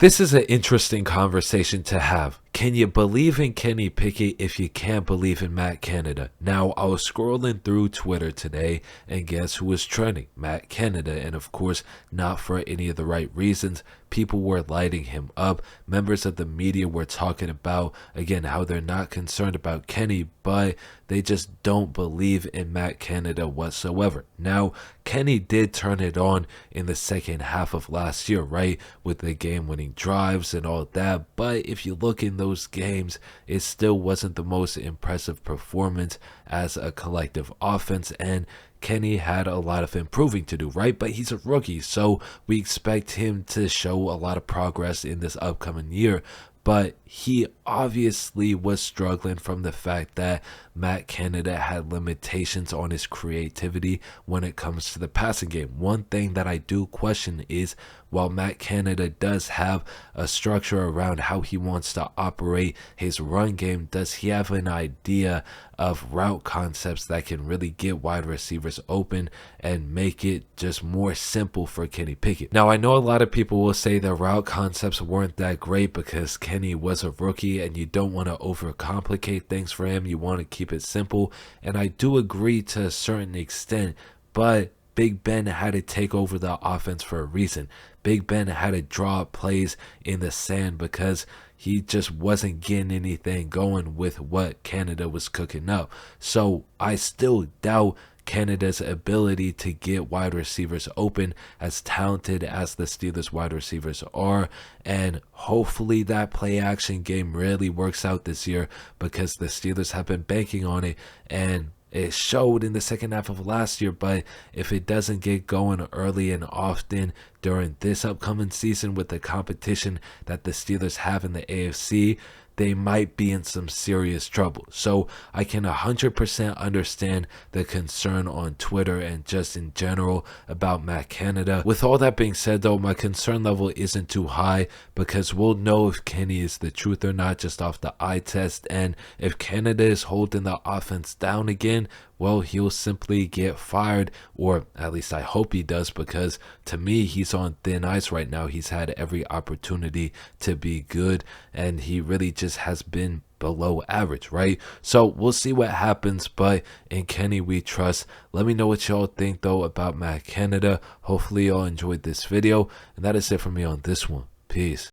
This is an interesting conversation to have. Can you believe in Kenny Pickett if you can't believe in Matt Canada? Now, I was scrolling through Twitter today, and guess who was trending? Matt Canada, and of course, not for any of the right reasons. People were lighting him up. Members of the media were talking about, again, how they're not concerned about Kenny, but they just don't believe in Matt Canada whatsoever. Now, Kenny did turn it on in the second half of last year, right? With the game-winning drives and all that. But if you look in those games, it still wasn't the most impressive performance as a collective offense, and Kenny had a lot of improving to do, right? But he's a rookie, so we expect him to show a lot of progress in this upcoming year. But he obviously was struggling from the fact that Matt Canada had limitations on his creativity when it comes to the passing game. One thing that I do question is, while Matt Canada does have a structure around how he wants to operate his run game, does he have an idea of route concepts that can really get wide receivers open and make it just more simple for Kenny Pickett? Now, I know a lot of people will say the route concepts weren't that great because Kenny was a rookie and you don't want to overcomplicate things for him. You want to keep it simple, and I do agree to a certain extent, but Big Ben had to take over the offense for a reason. Big Ben had to draw up plays in the sand because he just wasn't getting anything going with what Canada was cooking up. So I still doubt Canada's ability to get wide receivers open, as talented as the Steelers wide receivers are, and hopefully that play action game really works out this year because the Steelers have been banking on it, and it showed in the second half of last year. But if it doesn't get going early and often during this upcoming season with the competition that the Steelers have in the AFC, they might be in some serious trouble. So I can 100% understand the concern on Twitter and just in general about Matt Canada. With all that being said, though, my concern level isn't too high because we'll know if Kenny is the truth or not just off the eye test. And if Canada is holding the offense down again, well, he'll simply get fired, or at least I hope he does, because to me, he's on thin ice right now. He's had every opportunity to be good, and he really just has been below average, right? So we'll see what happens, but in Kenny we trust. Let me know what y'all think, though, about Matt Canada. Hopefully y'all enjoyed this video, and that is it for me on this one. Peace.